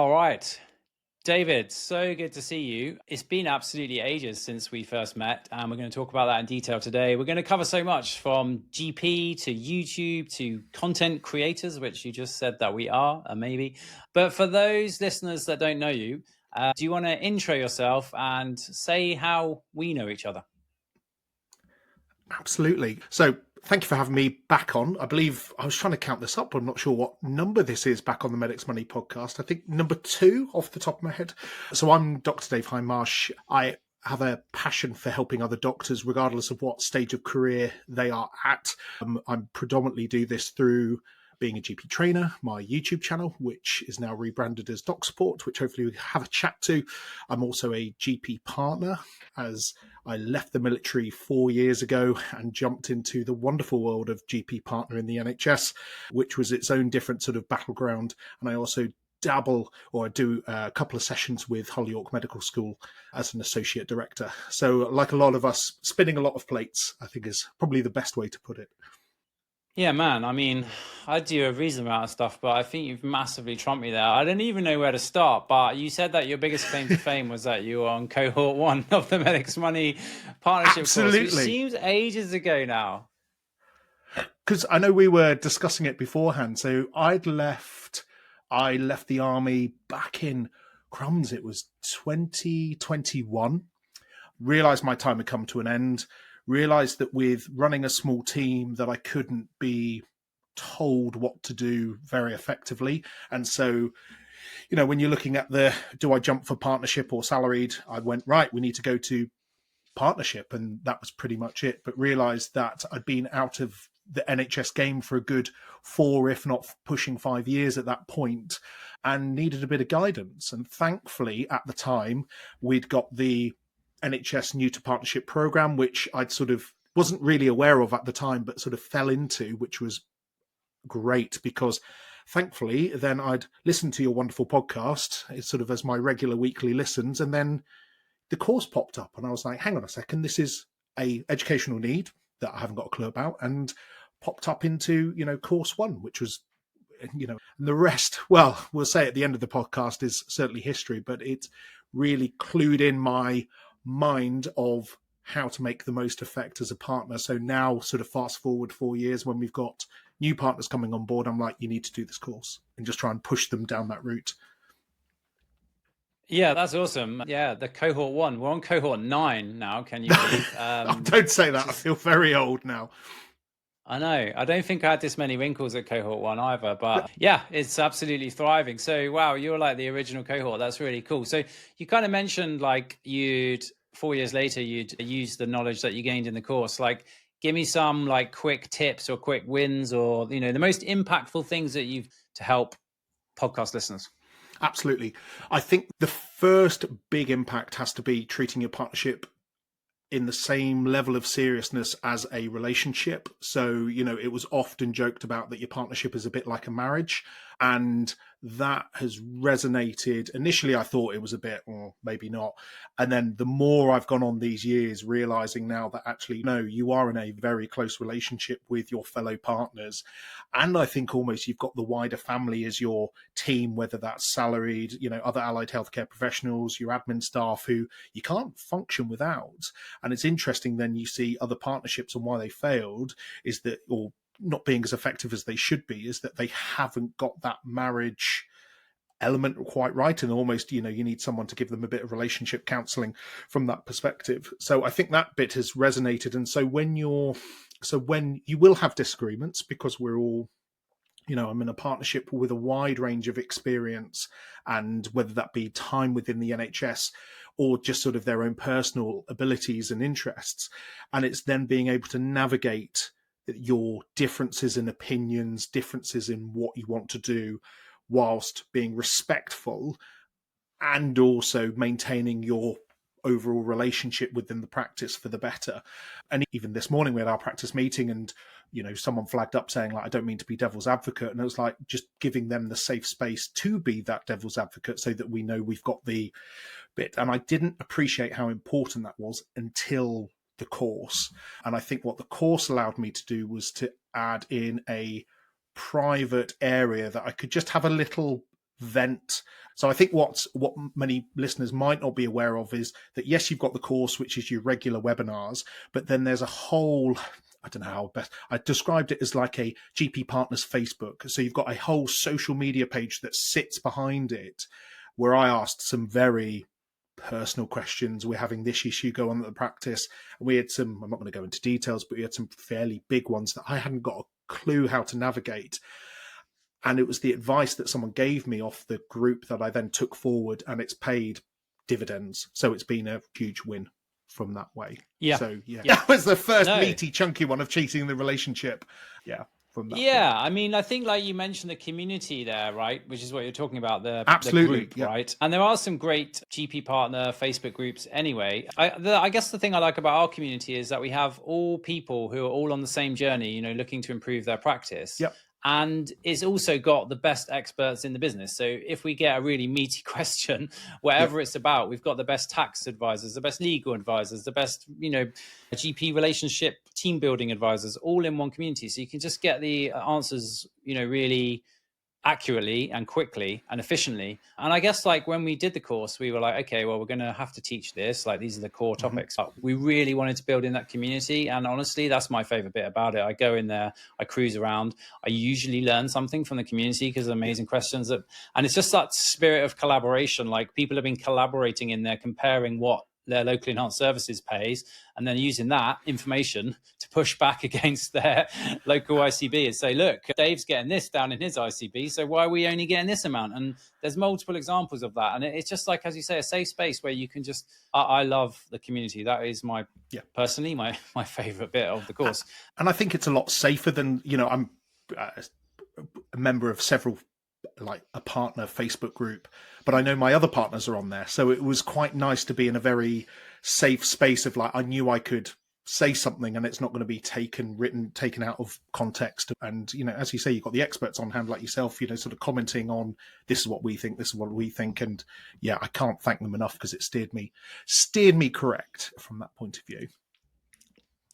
All right. David, so good to see you. It's been absolutely ages since we first met, and we're going to talk about that in detail today. We're going to cover so much from GP to YouTube to content creators, which you just said that we are, maybe. But for those listeners that don't know you, do you want to intro yourself and say how we know each other? Absolutely. So thank you for having me back on. I believe I was trying to count this up. I'm not sure what number this is back on the Medics Money podcast. I think number 2 off the top of my head. So I'm Dr. Dave Hindmarsh. I have a passion for helping other doctors, regardless of what stage of career they are at. I predominantly do this through being a GP trainer, my YouTube channel, which is now rebranded as Doc Support, which hopefully we have a chat to. I'm also a GP partner, as I left the military 4 years ago and jumped into the wonderful world of GP partner in the NHS, which was its own different sort of battleground. And I also dabble or do a couple of sessions with Hull York Medical School as an associate director. So like a lot of us, spinning a lot of plates, I think is probably the best way to put it. Yeah, man. I mean, I do a reasonable amount of stuff, but I think you've massively trumped me there. I don't even know where to start, but you said that your biggest claim to fame was that you were on cohort 1 of the Medics Money partnership Absolutely. course, which seems ages ago now. Because I know we were discussing it beforehand. So I left the army back in crumbs. It was 2021. Realised my time had come to an end. Realised that with running a small team that I couldn't be told what to do very effectively. And so, you know, when you're looking at do I jump for partnership or salaried? I went, right, we need to go to partnership. And that was pretty much it. But realised that I'd been out of the NHS game for a good 4, if not pushing 5 years at that point, and needed a bit of guidance. And thankfully, at the time, we'd got the NHS New to Partnership program, which I'd sort of wasn't really aware of at the time, but sort of fell into, which was great because thankfully then I'd listen to your wonderful podcast. It's sort of as my regular weekly listens. And then the course popped up and I was like, hang on a second, this is a educational need that I haven't got a clue about, and popped up into, you know, course 1, which was, you know, and the rest, well, we'll say at the end of the podcast is certainly history, but it really clued in my mind of how to make the most effect as a partner. So now sort of fast forward 4 years when we've got new partners coming on board, I'm like, you need to do this course and just try and push them down that route. Yeah, that's awesome. Yeah, the cohort 1. We're on cohort 9 now, can you believe? Don't say that. I feel very old now. I know. I don't think I had this many wrinkles at cohort 1 either, but yeah, it's absolutely thriving. So, wow, you're like the original cohort. That's really cool. So you kind of mentioned like 4 years later, you'd use the knowledge that you gained in the course. Like, give me some like quick tips or quick wins or, you know, the most impactful things that you've to help podcast listeners. Absolutely. I think the first big impact has to be treating your partnership in the same level of seriousness as a relationship. So, you know, it was often joked about that your partnership is a bit like a marriage. And that has resonated. Initially, I thought it was a bit, or maybe not. And then the more I've gone on these years, realizing now that actually, no, you are in a very close relationship with your fellow partners. And I think almost you've got the wider family as your team, whether that's salaried, you know, other allied healthcare professionals, your admin staff who you can't function without. And it's interesting then you see other partnerships and why they failed is that, or not being as effective as they should be, is that they haven't got that marriage element quite right. And almost, you know, you need someone to give them a bit of relationship counseling from that perspective. So I think that bit has resonated. And so when you will have disagreements, because we're all, you know, I'm in a partnership with a wide range of experience, and whether that be time within the NHS or just sort of their own personal abilities and interests. And it's then being able to navigate your differences in opinions, differences in what you want to do, whilst being respectful and also maintaining your overall relationship within the practice for the better. And even this morning we had our practice meeting, and you know, someone flagged up saying like, I don't mean to be devil's advocate, and it was like just giving them the safe space to be that devil's advocate so that we know we've got the bit. And I didn't appreciate how important that was until the course. And I think what the course allowed me to do was to add in a private area that I could just have a little vent. So I think what many listeners might not be aware of is that, yes, you've got the course, which is your regular webinars, but then there's a whole, I don't know how best, I described it as like a GP Partners Facebook. So you've got a whole social media page that sits behind it, where I asked some very personal questions. We're having this issue go on at the practice. We had some, I'm not going to go into details, but we had some fairly big ones that I hadn't got a clue how to navigate. And it was the advice that someone gave me off the group that I then took forward, and it's paid dividends. So it's been a huge win from that way. Yeah. So that was the first meaty, chunky one of cheating the relationship. Yeah. From that point. I mean, I think like you mentioned the community there, right? Which is what you're talking about, the group, right? And there are some great GP partner Facebook groups anyway. I guess the thing I like about our community is that we have all people who are all on the same journey, looking to improve their practice. Yep. And it's also got the best experts in the business. So if we get a really meaty question, whatever it's about, we've got the best tax advisors, the best legal advisors, the best, GP relationship team building advisors, all in one community. So you can just get the answers, really accurately and quickly and efficiently. And I guess like when we did the course, we were like, okay, well, we're going to have to teach this. Like these are the core topics. But we really wanted to build in that community. And honestly, that's my favorite bit about it. I go in there, I cruise around. I usually learn something from the community because of amazing questions. And it's just that spirit of collaboration. Like people have been collaborating in there, comparing what their locally enhanced services pays, and then using that information to push back against their local ICB and say, look, Dave's getting this down in his ICB, so why are we only getting this amount? And there's multiple examples of that. And it's just like, as you say, a safe space where you can just, I love the community. That is personally my favorite bit of the course. And I think it's a lot safer than, I'm a member of several, like a partner Facebook group, but I know my other partners are on there. So it was quite nice to be in a very safe space of like, I knew I could say something and it's not going to be taken out of context. And, as you say, you've got the experts on hand like yourself, sort of commenting on this is what we think, this is what we think. And I can't thank them enough because it steered me correct from that point of view.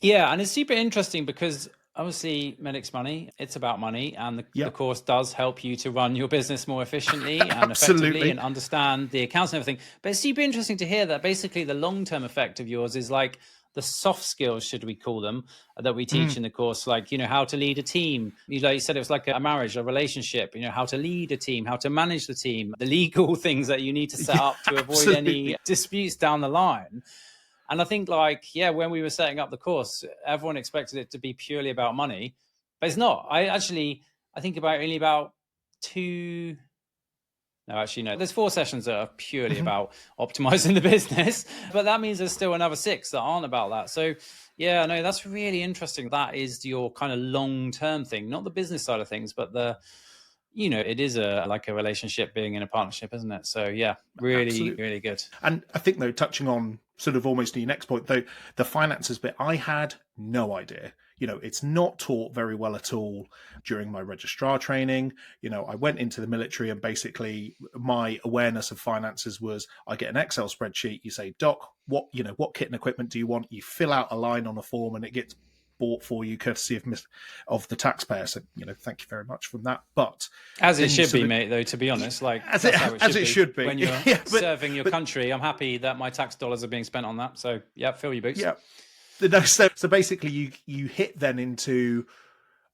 Yeah. And it's super interesting because obviously, Medic's money, it's about money. And the course does help you to run your business more efficiently and effectively and understand the accounts and everything. But it's super interesting to hear that basically the long-term effect of yours is like the soft skills, should we call them, that we teach in the course, like, how to lead a team. Like you said, it was like a marriage, a relationship, how to lead a team, how to manage the team, the legal things that you need to set up to avoid any disputes down the line. And I think when we were setting up the course, everyone expected it to be purely about money, but it's not. I think about two. No, actually, no. There's 4 sessions that are purely about optimizing the business, but that means there's still another 6 that aren't about that. So no, that's really interesting. That is your kind of long-term thing, not the business side of things, but it is like a relationship being in a partnership, isn't it? So really, Absolutely. Really good. And I think though, touching on sort of almost to your next point, though, the finances bit, I had no idea. It's not taught very well at all during my registrar training. I went into the military and basically my awareness of finances was I get an Excel spreadsheet. You say, Doc, what kit and equipment do you want? You fill out a line on a form and it gets bought for you courtesy of the taxpayer. So, thank you very much from that. But as it should be, mate, though, to be honest, like as it should be. When you're serving your country, I'm happy that my tax dollars are being spent on that. So fill your boots. Yeah. So basically you hit then into,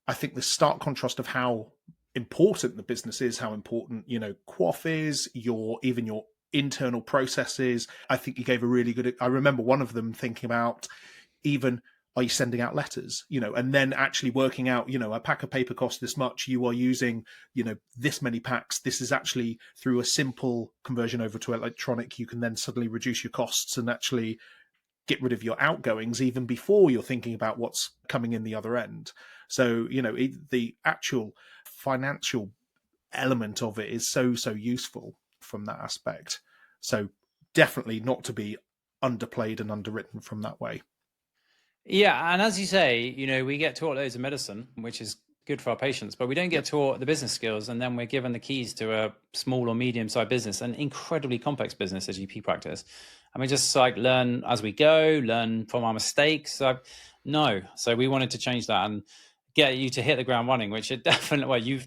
I think, the stark contrast of how important the business is, how important, QOF is, even your internal processes. I think you gave a really good, I remember one of them thinking about even, are you sending out letters, and then actually working out, a pack of paper costs this much, you are using, this many packs. This is actually through a simple conversion over to electronic. You can then suddenly reduce your costs and actually get rid of your outgoings even before you're thinking about what's coming in the other end. So, the actual financial element of it is so useful from that aspect. So definitely not to be underplayed and underwritten from that way. Yeah, and as you say, we get taught loads of medicine, which is good for our patients, but we don't get taught the business skills, and then we're given the keys to a small or medium-sized business, an incredibly complex business, a GP practice, and we just learn as we go, learn from our mistakes. So we wanted to change that and get you to hit the ground running, which you've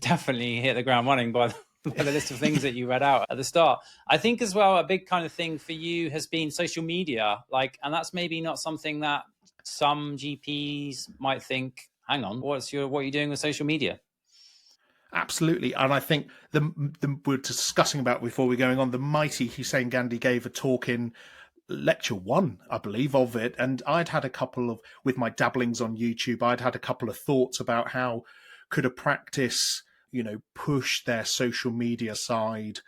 definitely hit the ground running by the list of things that you read out at the start. I think as well, a big kind of thing for you has been social media, like, and that's maybe not something that some GPs might think, hang on, what are you doing with social media? Absolutely. And I think we're discussing about before we're going on, the mighty Hussein Gandhi gave a talk in lecture 1, I believe, of it. And I'd had a couple of, with my dabblings on YouTube, I'd had a couple of thoughts about how could a practice, push their social media side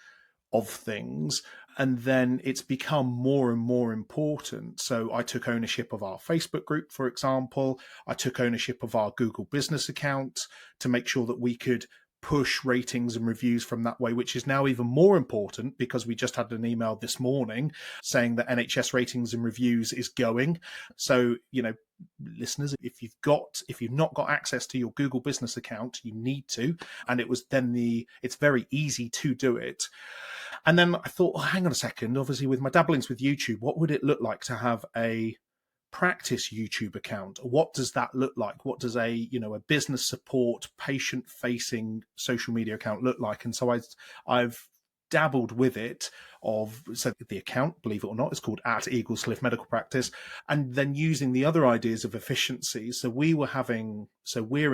of things. And then it's become more and more important. So I took ownership of our Facebook group, for example. I took ownership of our Google business account to make sure that we could push ratings and reviews from that way, which is now even more important because we just had an email this morning saying that NHS ratings and reviews is going. So, listeners, if you've not got access to your Google business account, you need to. And it's very easy to do it. And then I thought, hang on a second, obviously with my dabblings with YouTube, what would it look like to have a practice YouTube account? What does that look like? What does a business support, patient facing social media account look like? And so I've dabbled with it. So the account, believe it or not, is called @Eaglescliffe Medical Practice, and then using the other ideas of efficiency. So we're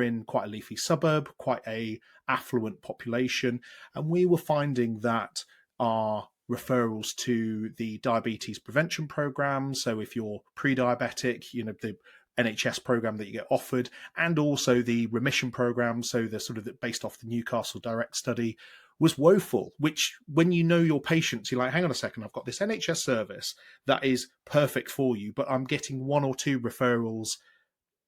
in quite a leafy suburb, quite a affluent population, and we were finding that our referrals to the diabetes prevention program. So if you're pre-diabetic, the NHS program that you get offered, and also the remission program. So the sort of based off the Newcastle Direct study was woeful, which when you know your patients, you're like, hang on a second, I've got this NHS service that is perfect for you, but I'm getting 1 or 2 referrals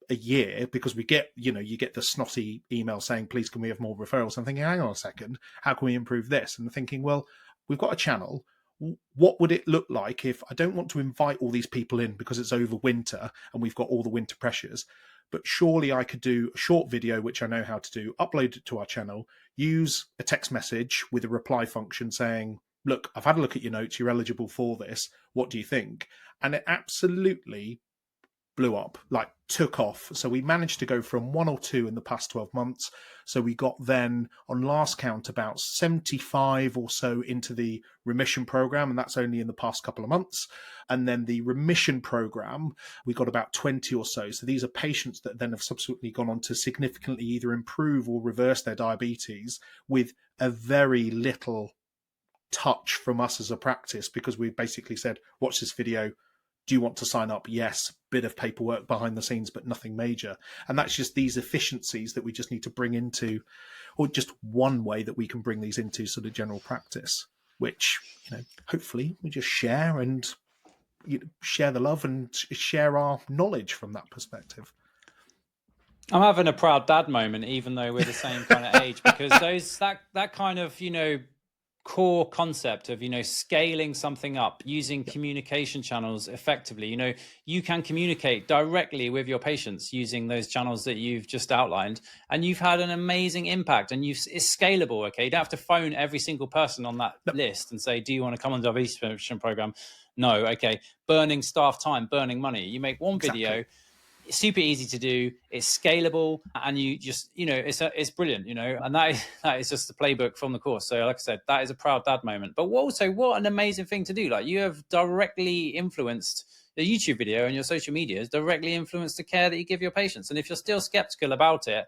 a year because we get, you get the snotty email saying, please, can we have more referrals? I'm thinking, hang on a second, how can we improve this? And I'm thinking, well, we've got a channel. What would it look like if I don't want to invite all these people in because it's over winter and we've got all the winter pressures, but surely I could do a short video, which I know how to do, upload it to our channel, use a text message with a reply function saying, look, I've had a look at your notes, you're eligible for this, what do you think? And it absolutely blew up, like took off. So we managed to go from 1 or 2 in the past 12 months. So we got then, on last count, about 75 or so into the remission program, and that's only in the past couple of months. And then the remission program, we got about 20 or so. So these are patients that then have subsequently gone on to significantly either improve or reverse their diabetes with a very little touch from us as a practice, because we basically said, watch this video. Do you want to sign up? Yes. Bit of paperwork behind the scenes, but nothing major. And that's just these efficiencies that we just need to bring into, or just one way that we can bring these into sort of general practice, which, hopefully we just share and share the love and share our knowledge from that perspective. I'm having a proud dad moment, even though we're the same kind of age, because that kind of, core concept of scaling something up using communication channels effectively. You can communicate directly with your patients using those channels that you've just outlined, and you've had an amazing impact, and it's scalable. Okay, you don't have to phone every single person on that list and say, do you want to come on the diabetes prevention program? No. Okay, burning staff time, burning money. You make one video. It's super easy to do, it's scalable, and you just, it's brilliant, and that is just the playbook from the course. So like I said, that is a proud dad moment. But also, what an amazing thing to do. Like, you have directly influenced the YouTube video, and your social media has directly influenced the care that you give your patients. And if you're still skeptical about it,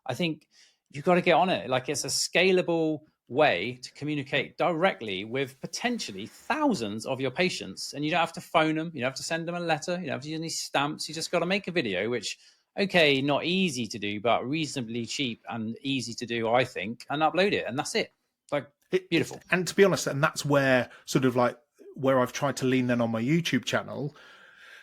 I think you've got to get on it. Like, it's a scalable way to communicate directly with potentially thousands of your patients, and you don't have to phone them, you don't have to send them a letter, you don't have to use any stamps. You just got to make a video, which, okay, not easy to do, but reasonably cheap and easy to do, I think, and upload it, and that's it. Like, beautiful. And to be honest, and that's where sort of like where I've tried to lean then on my YouTube channel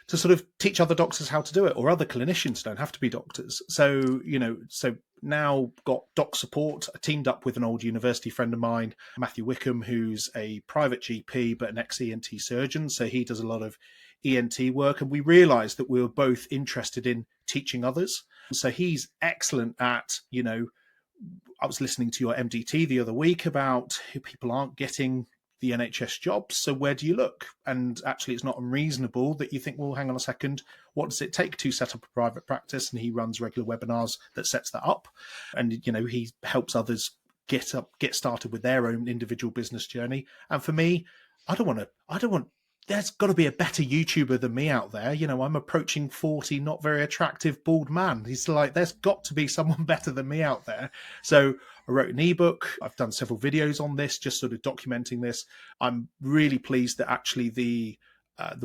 to sort of teach other doctors how to do it, or other clinicians, don't have to be doctors. So, so now got doc support. I teamed up with an old university friend of mine, Matthew Wickham, who's a private GP, but an ex-ENT surgeon. So he does a lot of ENT work. And we realized that we were both interested in teaching others. So he's excellent at, I was listening to your MDT the other week about people aren't getting the NHS jobs. So where do you look? And actually, it's not unreasonable that you think, well, hang on a second, what does it take to set up a private practice? And he runs regular webinars that sets that up. And, he helps others get started with their own individual business journey. And for me, I don't want, there's got to be a better YouTuber than me out there. You know, I'm approaching 40, not very attractive, bald man. He's like, there's got to be someone better than me out there. So I wrote an ebook. I've done several videos on this, just sort of documenting this. I'm really pleased that actually the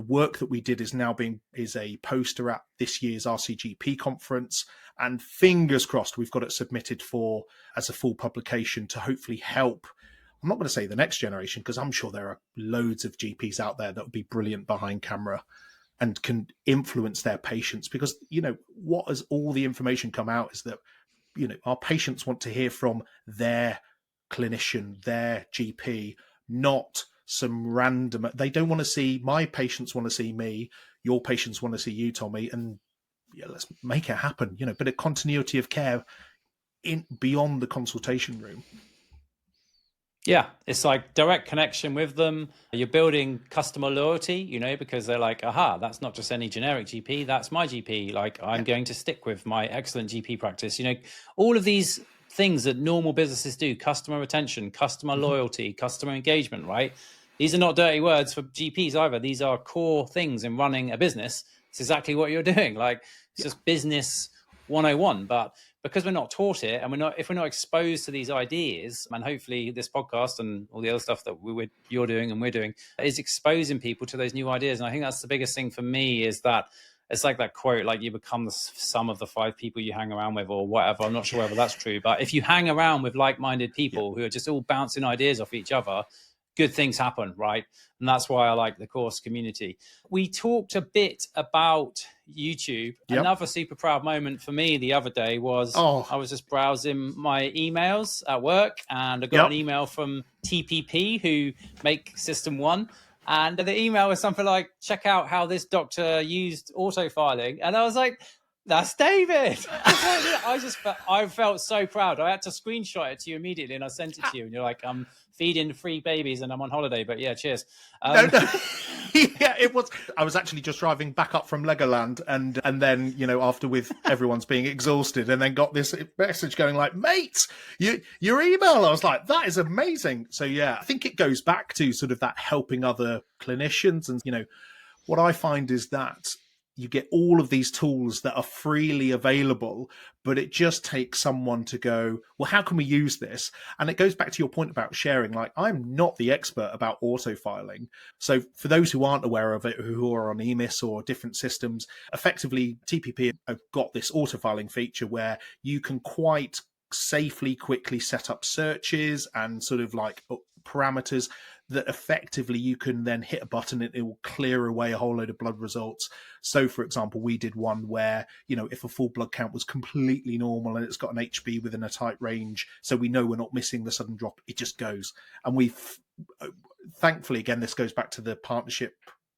work that we did is a poster at this year's RCGP conference, and fingers crossed we've got it submitted as a full publication to hopefully help. I'm not going to say the next generation, because I'm sure there are loads of GPs out there that would be brilliant behind camera and can influence their patients, because, you know, what has all the information come out is that, you know, our patients want to hear from their clinician, their GP, not some random. They don't want to see, my patients want to see me, your patients want to see you, Tommy, and yeah, let's make it happen, you know, but a continuity of care in beyond the consultation room. Yeah, it's like direct connection with them. You're building customer loyalty, you know, because they're like, aha, that's not just any generic GP, that's my GP. Like, I'm going to stick with my excellent GP practice. You know, all of these things that normal businesses do, customer retention, customer loyalty, customer engagement, right? These are not dirty words for GPs either. These are core things in running a business. It's exactly what you're doing. Like, it's just business 101. But because we're not taught it, and if we're not exposed to these ideas, and hopefully this podcast and all the other stuff that you're doing and we're doing is exposing people to those new ideas. And I think that's the biggest thing for me, is that it's like that quote, like, you become the sum of the 5 people you hang around with, or whatever. I'm not sure whether that's true, but if you hang around with like-minded people who are just all bouncing ideas off each other, good things happen, right? And that's why I like the course community. We talked a bit about YouTube. Yep. Another super proud moment for me the other day was I was just browsing my emails at work, and I got an email from TPP, who make System 1. And the email was something like, check out how this doctor used auto-filing. And I was like, that's David. I felt so proud. I had to screenshot it to you immediately, and I sent it to you. And you're like, I'm feeding 3 babies and I'm on holiday. But yeah, cheers. No. Yeah, it was. I was actually just driving back up from Legoland, and then, you know, after with everyone's being exhausted, and then got this message going like, mate, your email. I was like, that is amazing. So yeah, I think it goes back to sort of that helping other clinicians. And, you know, what I find is that you get all of these tools that are freely available, but it just takes someone to go, well, how can we use this? And it goes back to your point about sharing. Like, I'm not the expert about auto-filing. So for those who aren't aware of it, who are on EMIS or different systems, effectively TPP have got this auto-filing feature where you can quite safely, quickly set up searches and sort of like parameters that effectively you can then hit a button and it will clear away a whole load of blood results. So, for example, we did one where, you know, if a full blood count was completely normal and it's got an HB within a tight range, so we know we're not missing the sudden drop, it just goes. And we've, thankfully, again, this goes back to the partnership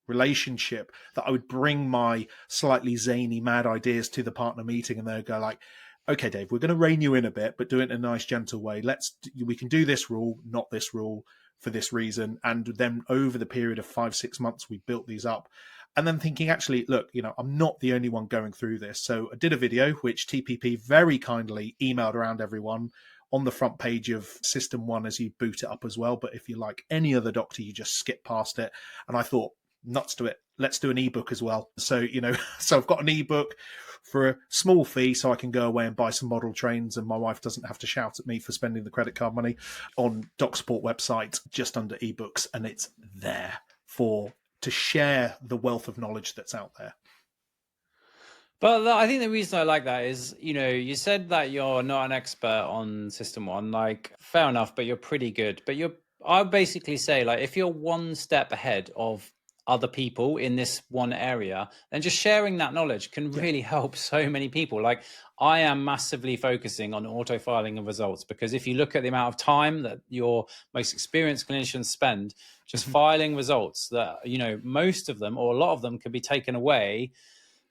relationship, that I would bring my slightly zany, mad ideas to the partner meeting, and they'd go like, okay, Dave, we're going to rein you in a bit, but do it in a nice, gentle way. We can do this rule, not this rule, for this reason. And then over the period of 5-6 months, we built these up. And then thinking, actually, look, you know, I'm not the only one going through this. So I did a video, which TPP very kindly emailed around everyone on the front page of System 1 as you boot it up as well. But if you like any other doctor, you just skip past it. And I thought, nuts to it. Let's do an ebook as well. So, you know, so I've got an ebook for a small fee, so I can go away and buy some model trains, and my wife doesn't have to shout at me for spending the credit card money, on Doc Support website just under ebooks, and it's there to share the wealth of knowledge that's out there. But I think the reason I like that is, you know, you said that you're not an expert on System 1, like, fair enough, but you're pretty good. But I basically say, like, if you're one step ahead of other people in this one area, then just sharing that knowledge can really help so many people. Like, I am massively focusing on auto-filing of results, because if you look at the amount of time that your most experienced clinicians spend just filing results, that, you know, most of them or a lot of them could be taken away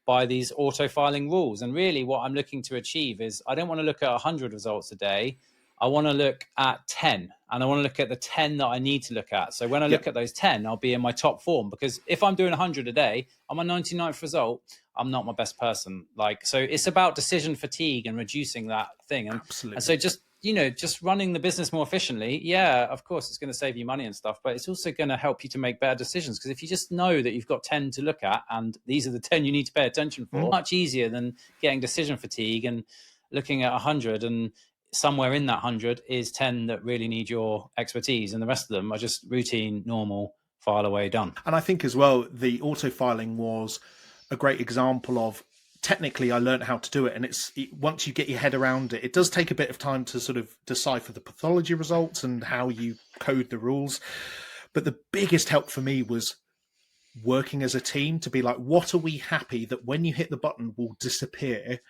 by these auto-filing rules. And really what I'm looking to achieve is, I don't want to look at 100 results a day. I want to look at 10, and I want to look at the 10 that I need to look at. So when I look at those 10, I'll be in my top form, because if I'm doing 100 a day, on my 99th result, I'm not my best person. Like, so it's about decision fatigue and reducing that thing. And, absolutely. And so just just running the business more efficiently, yeah, of course, it's going to save you money and stuff, but it's also going to help you to make better decisions. Because if you just know that you've got 10 to look at, and these are the 10 you need to pay attention for, much easier than getting decision fatigue and looking at 100, and somewhere in that 100 is 10 that really need your expertise, and the rest of them are just routine, normal, file away, done. And I think as well, the auto filing was a great example of, technically I learned how to do it, and once you get your head around it, it does take a bit of time to sort of decipher the pathology results and how you code the rules. But the biggest help for me was working as a team to be like, what are we happy that when you hit the button will disappear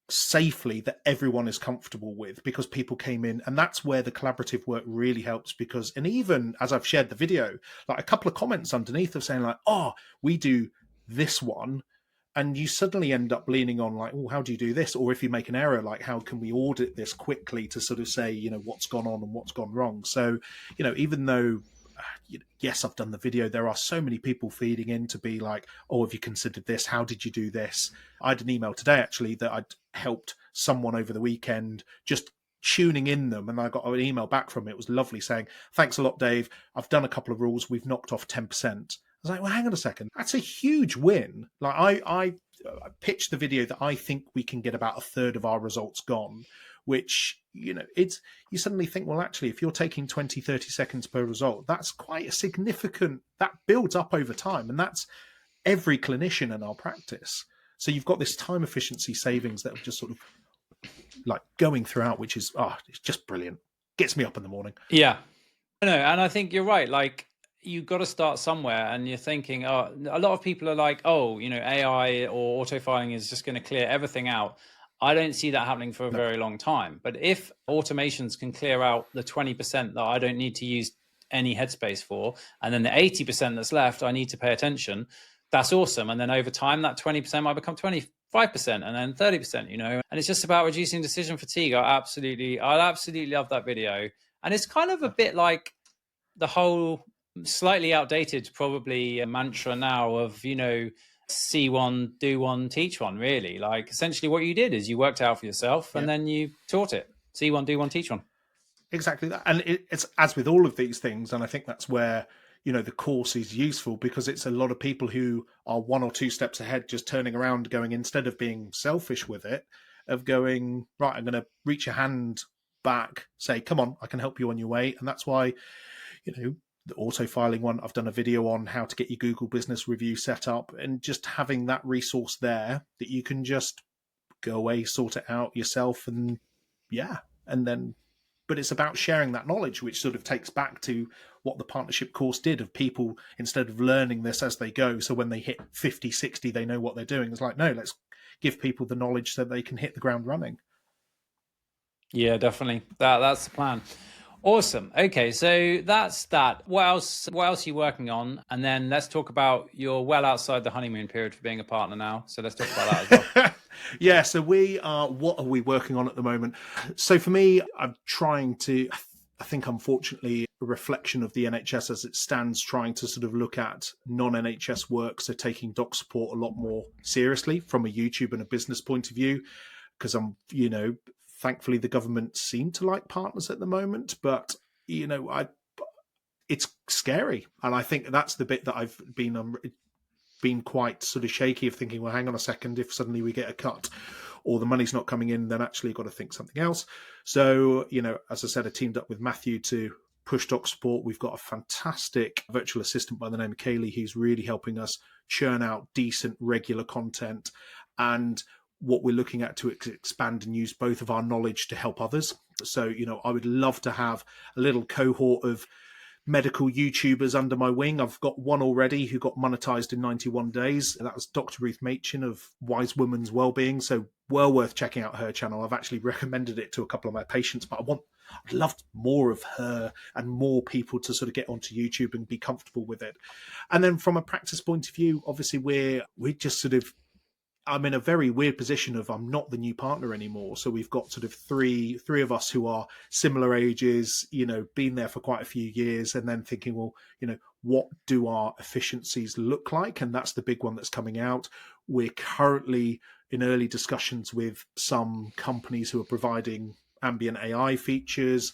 safely, that everyone is comfortable with, because people came in, and that's where the collaborative work really helps. Because, and even as I've shared the video, like a couple of comments underneath of saying like, oh, we do this one, and you suddenly end up leaning on like, oh, how do you do this? Or if you make an error, like, how can we audit this quickly to sort of say, what's gone on and what's gone wrong? So, even though yes, I've done the video, there are so many people feeding in to be like, oh, have you considered this? How did you do this? I had an email today, actually, that I'd helped someone over the weekend, just tuning in them. And I got an email back from it. It was lovely, saying, thanks a lot, Dave. I've done a couple of rules. We've knocked off 10%. I was like, well, hang on a second. That's a huge win. Like I pitched the video that I think we can get about a third of our results gone, which, you suddenly think, well, actually, if you're taking 20, 30 seconds per result, that's quite a significant, that builds up over time. And that's every clinician in our practice. So you've got this time efficiency savings that are just sort of like going throughout, which is, it's just brilliant. Gets me up in the morning. Yeah. No, and I think you're right. Like, you've got to start somewhere, and you're thinking, a lot of people are like, AI or auto filing is just going to clear everything out. I don't see that happening for a very long time. But if automations can clear out the 20% that I don't need to use any headspace for, and then the 80% that's left, I need to pay attention, that's awesome. And then over time, that 20% might become 25%, and then 30%, and it's just about reducing decision fatigue. I absolutely love that video. And it's kind of a bit like the whole slightly outdated, probably, a mantra now of, see one, do one, teach one, really. Like, essentially what you did is you worked out for yourself, and then you taught it. See one, do one, teach one. Exactly that. And it's as with all of these things, and I think that's where, the course is useful, because it's a lot of people who are one or two steps ahead, just turning around going, instead of being selfish with it, of going, right, I'm going to reach a hand back, say, come on, I can help you on your way. And that's why, the auto filing one, I've done a video on how to get your Google Business Review set up, and just having that resource there that you can just go away, sort it out yourself. And but it's about sharing that knowledge, which sort of takes back to what the partnership course did, of people, instead of learning this as they go, so when they hit 50, 60, they know what they're doing. It's like, no, let's give people the knowledge so they can hit the ground running. Yeah, definitely. That's the plan. Awesome. Okay, so that's that. What else are you working on? And then let's talk about, you're well outside the honeymoon period for being a partner now. So let's talk about that as well. Yeah, so what are we working on at the moment? So for me, I'm trying to, I think, unfortunately, a reflection of the NHS as it stands, trying to sort of look at non-NHS work. So taking doc support a lot more seriously from a YouTube and a business point of view, because I'm, thankfully, the government seem to like partners at the moment, but it's scary, and I think that's the bit that I've been quite sort of shaky of thinking, well, hang on a second, if suddenly we get a cut or the money's not coming in, then actually you've got to think something else. So, as I said, I teamed up with Matthew to push doc support. We've got a fantastic virtual assistant by the name of Kaylee who's really helping us churn out decent, regular content. And what we're looking at to expand and use both of our knowledge to help others. So, I would love to have a little cohort of medical YouTubers under my wing. I've got one already who got monetized in 91 days. That was Dr. Ruth Machin of Wise Women's Wellbeing. So well worth checking out her channel. I've actually recommended it to a couple of my patients, but I'd love more of her and more people to sort of get onto YouTube and be comfortable with it. And then from a practice point of view, obviously we're just sort of, I'm in a very weird position of, I'm not the new partner anymore. So we've got sort of three of us who are similar ages, been there for quite a few years, and then thinking, well, what do our efficiencies look like? And that's the big one that's coming out. We're currently in early discussions with some companies who are providing ambient AI features?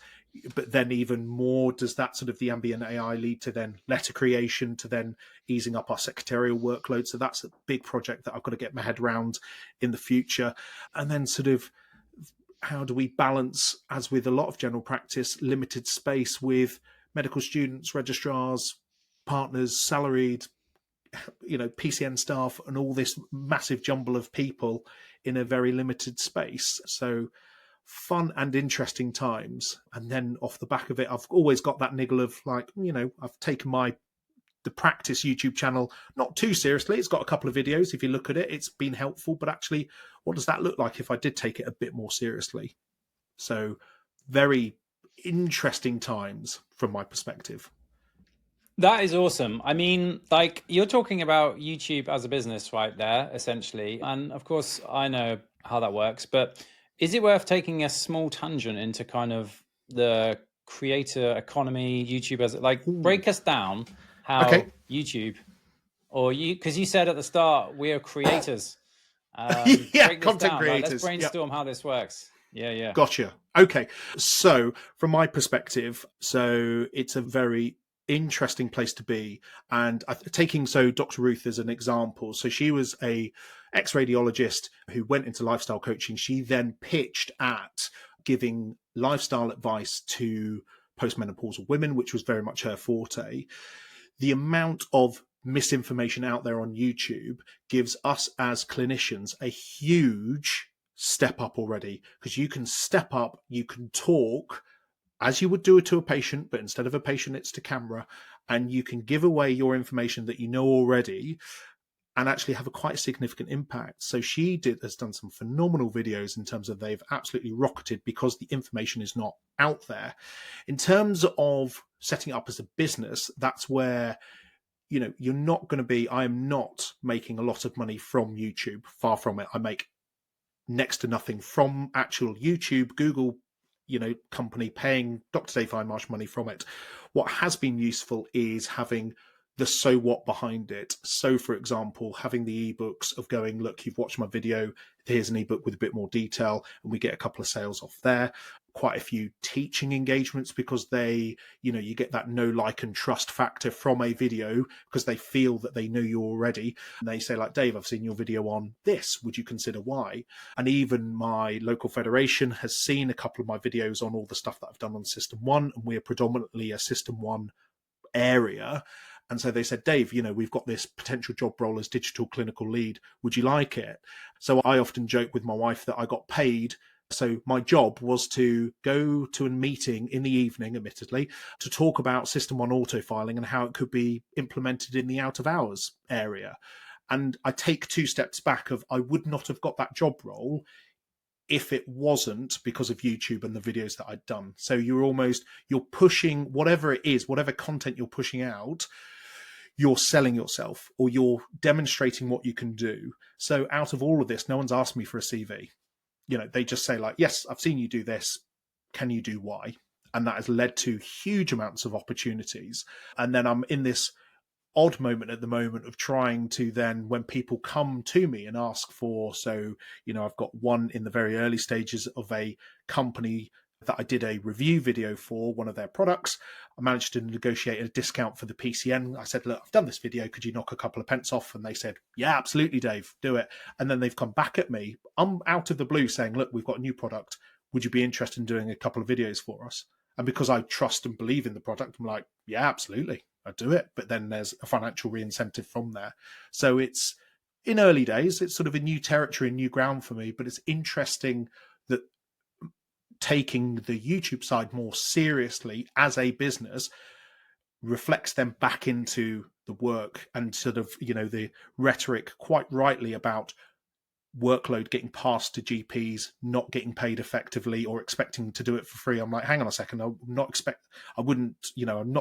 But then even more, does that sort of the ambient AI lead to then letter creation, to then easing up our secretarial workload? So that's a big project that I've got to get my head around in the future. And then sort of how do we balance, as with a lot of general practice, limited space with medical students, registrars, partners, salaried, PCN staff, and all this massive jumble of people in a very limited space. So fun and interesting times. And then off the back of it, I've always got that niggle of like, I've taken the practice YouTube channel not too seriously. It's got a couple of videos. If you look at it, it's been helpful, but actually, what does that look like if I did take it a bit more seriously? So very interesting times from my perspective. That is awesome. I mean, like, you're talking about YouTube as a business right there, essentially. And of course, I know how that works, but is it worth taking a small tangent into kind of the creator economy, YouTube as like break us down how YouTube, or because you said at the start, we're creators. Yeah, break this content down. creators. Like, let's brainstorm how this works. Yeah. Gotcha. Okay. So from my perspective, it's a very interesting place to be. And taking Dr. Ruth as an example. So she was a ex-radiologist who went into lifestyle coaching. She then pitched at giving lifestyle advice to postmenopausal women, which was very much her forte. The amount of misinformation out there on YouTube gives us as clinicians a huge step up already, because you can step up, you can talk as you would do it to a patient, but instead of a patient, it's to camera, and you can give away your information that you know already and actually have a quite significant impact. So she has done some phenomenal videos in terms of they've absolutely rocketed because the information is not out there. In terms of setting up as a business, that's where you're not going to be, I am not making a lot of money from YouTube. Far from it. I make next to nothing from actual YouTube, Google, company paying Dr. Dave Hindmarsh money from it. What has been useful is having the so what behind it. So, for example, having the ebooks of going, look, you've watched my video, here's an ebook with a bit more detail, and we get a couple of sales off there. Quite a few teaching engagements, because you get that know, like, and trust factor from a video, because they feel that they know you already. And they say, like, Dave, I've seen your video on this. Would you consider why? And even my local federation has seen a couple of my videos on all the stuff that I've done on System 1, and we are predominantly a System 1 area. And so they said, Dave, we've got this potential job role as digital clinical lead. Would you like it? So I often joke with my wife that I got paid. So my job was to go to a meeting in the evening, admittedly, to talk about System 1 auto-filing and how it could be implemented in the out-of-hours area. And I take two steps back of, I would not have got that job role if it wasn't because of YouTube and the videos that I'd done. So you're pushing whatever it is, whatever content you're pushing out, you're selling yourself, or you're demonstrating what you can do. So out of all of this, no one's asked me for a CV. They just say, like, yes, I've seen you do this. Can you do Y? And that has led to huge amounts of opportunities. And then I'm in this odd moment at the moment of trying to then, when people come to me and ask for, I've got one in the very early stages of a company that I did a review video for one of their products. I managed to negotiate a discount for the PCN. I said, look, I've done this video. Could you knock a couple of pence off? And they said, yeah, absolutely, Dave, do it. And then they've come back at me. I'm out of the blue saying, look, we've got a new product. Would you be interested in doing a couple of videos for us? And because I trust and believe in the product, I'm like, yeah, absolutely, I'd do it. But then there's a financial re-incentive from there. So it's in early days, it's sort of a new territory and new ground for me, but it's interesting that taking the YouTube side more seriously as a business reflects them back into the work, and sort of, the rhetoric quite rightly about workload getting passed to GPs, not getting paid effectively or expecting to do it for free. I'm like, hang on a second, I'm not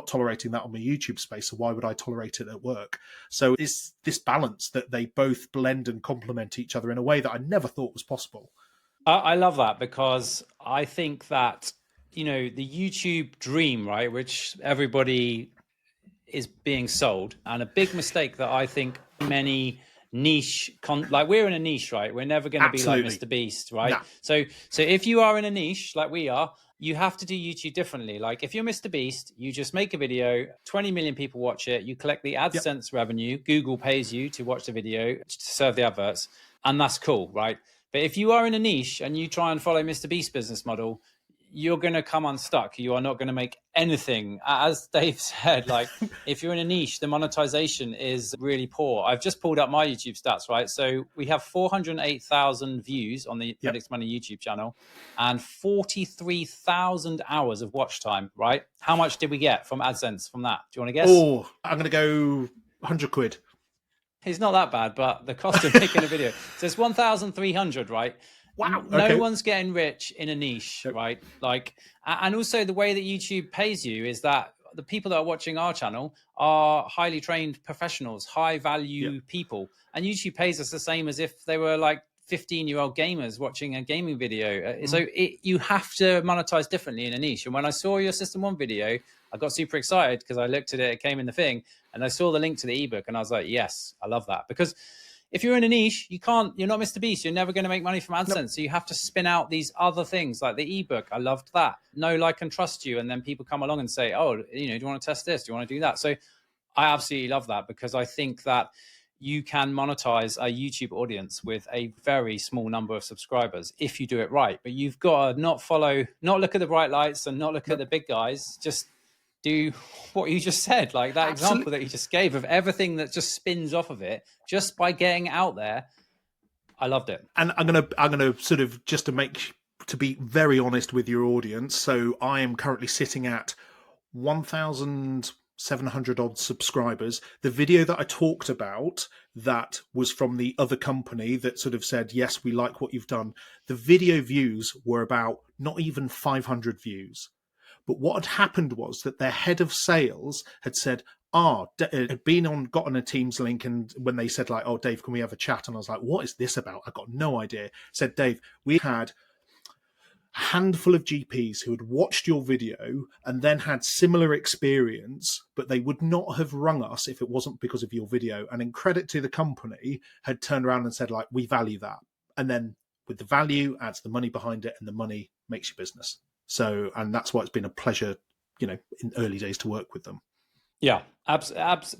tolerating that on my YouTube space. So why would I tolerate it at work? So it's this balance that they both blend and complement each other in a way that I never thought was possible. I love that, because I think that, the YouTube dream, right, which everybody is being sold, and a big mistake that I think many niche like we're in a niche, right? We're never going to be like Absolutely. Mr. Beast, right? No. So if you are in a niche like we are, you have to do YouTube differently. Like if you're Mr. Beast, you just make a video, 20 million people watch it, you collect the AdSense revenue, Google pays you to watch the video to serve the adverts, and that's cool, right? But if you are in a niche and you try and follow Mr. Beast's business model, you're going to come unstuck. You are not going to make anything. As Dave said, like if you're in a niche, the monetization is really poor. I've just pulled up my YouTube stats, right? So we have 408,000 views on the Medics Money YouTube channel and 43,000 hours of watch time, right? How much did we get from AdSense from that? Do you want to guess? Oh, I'm going to go 100 quid. It's not that bad, but the cost of making a video. So it's 1,300, right? Wow. No one's getting rich in a niche, right? Like, and also the way that YouTube pays you is that the people that are watching our channel are highly trained professionals, high value people. And YouTube pays us the same as if they were like 15-year-old gamers watching a gaming video. So you have to monetize differently in a niche. And when I saw your System 1 video, I got super excited because I looked at it, it came in the thing, and I saw the link to the ebook and I was like, yes, I love that. Because if you're in a niche, you're not Mr. Beast. You're never going to make money from AdSense. Nope. So you have to spin out these other things like the ebook. I loved that. Know, like, and trust you. And then people come along and say, oh, do you want to test this? Do you want to do that? So I absolutely love that because I think that you can monetize a YouTube audience with a very small number of subscribers if you do it right. But you've got to not look at the bright lights and not look at the big guys. Just do what you just said, like that example that you just gave of everything that just spins off of it just by getting out there. I loved it. And I'm gonna sort of just to be very honest with your audience. So I am currently sitting at 1,700 odd subscribers. The video that I talked about that was from the other company that sort of said, yes, we like what you've done. The video views were about not even 500 views. But what had happened was that their head of sales had said, had gotten a Teams link, and when they said like, oh, Dave, can we have a chat? And I was like, what is this about? I got no idea. Said, Dave, we had a handful of GPs who had watched your video and then had similar experience, but they would not have rung us if it wasn't because of your video. And in credit to the company, had turned around and said like, we value that. And then with the value adds the money behind it, and the money makes your business. So, and that's why it's been a pleasure, in early days to work with them. Yeah,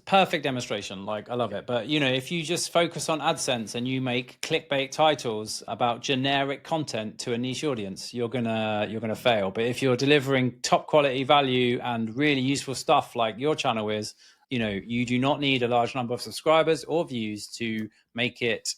perfect demonstration. Like, I love it. But, if you just focus on AdSense and you make clickbait titles about generic content to a niche audience, you're gonna fail. But if you're delivering top quality value and really useful stuff like your channel is, you do not need a large number of subscribers or views to make it,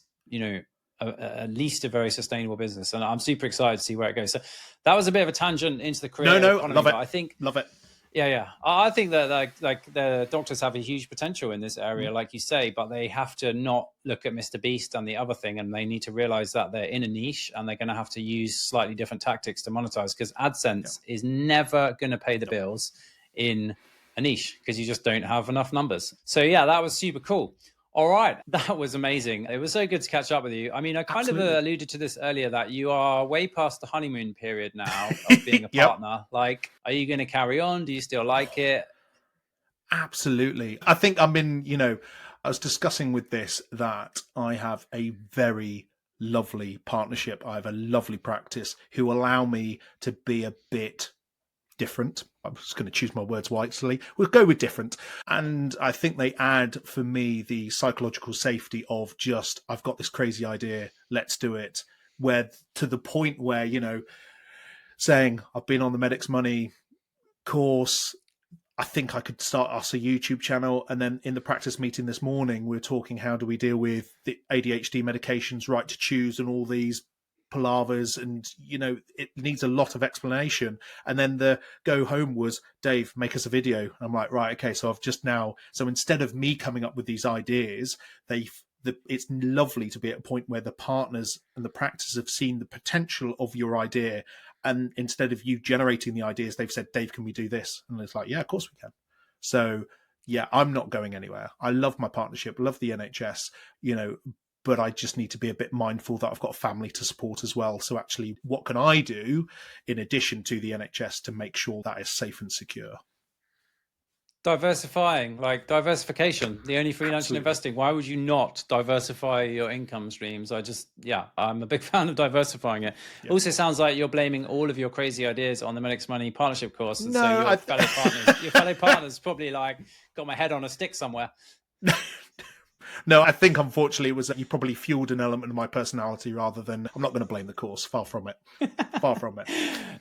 at least a very sustainable business. And I'm super excited to see where it goes. So that was a bit of a tangent into the career economy. Love it. I think love it. Yeah. I think that like the doctors have a huge potential in this area, like you say, but they have to not look at Mr. Beast and the other thing, and they need to realize that they're in a niche and they're going to have to use slightly different tactics to monetize, because AdSense is never going to pay the bills in a niche because you just don't have enough numbers. So yeah, that was super cool. All right. That was amazing. It was so good to catch up with you. I mean, I kind of alluded to this earlier that you are way past the honeymoon period now of being a partner. Like, are you going to carry on? Do you still like it? Absolutely. I think I was discussing with this that I have a very lovely partnership. I have a lovely practice who allow me to be a bit different. I'm just going to choose my words wisely. We'll go with different. And I think they add for me the psychological safety of just, I've got this crazy idea, let's do it. Where to the point where, saying I've been on the Medics Money course, I think I could start us a YouTube channel. And then in the practice meeting this morning, we were talking, how do we deal with the ADHD medications, right to choose, and all these palavers, and it needs a lot of explanation. And then the go home was, Dave, make us a video. And I'm like, right, okay. So instead of me coming up with these ideas, it's lovely to be at a point where the partners and the practice have seen the potential of your idea, and instead of you generating the ideas, they've said, Dave, can we do this? And it's like, yeah, of course we can. So yeah, I'm not going anywhere. I love my partnership, love the NHS, but I just need to be a bit mindful that I've got a family to support as well. So actually, what can I do in addition to the NHS to make sure that is safe and secure? diversifying, like diversification, the only freelancing Absolutely. investing. Why would you not diversify your income streams? I'm a big fan of diversifying it. Yeah. Also sounds like you're blaming all of your crazy ideas on the Medix Money partnership course. And No, so your fellow partners probably like got my head on a stick somewhere. No, I think unfortunately it was that you probably fueled an element of my personality rather than. I'm not going to blame the course. Far from it. Far from it.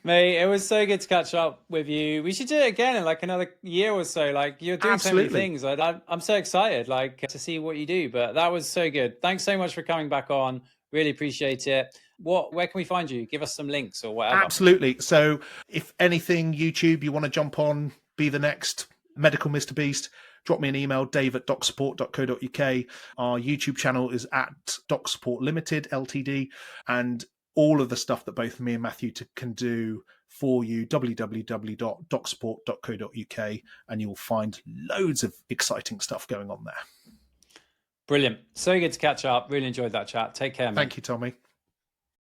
Mate, it was so good to catch up with you. We should do it again in like another year or so. Like you're doing so many things. I'm so excited like to see what you do. But that was so good. Thanks so much for coming back on. Really appreciate it. Where can we find you? Give us some links or whatever. Absolutely. So if anything, YouTube, you want to jump on, be the next medical Mr. Beast, drop me an email, dave@docsupport.co.uk. Our YouTube channel is at Doc Support Limited, Ltd. And all of the stuff that both me and Matthew can do for you, www.docsupport.co.uk. And you'll find loads of exciting stuff going on there. Brilliant. So good to catch up. Really enjoyed that chat. Take care, mate. Thank you, Tommy.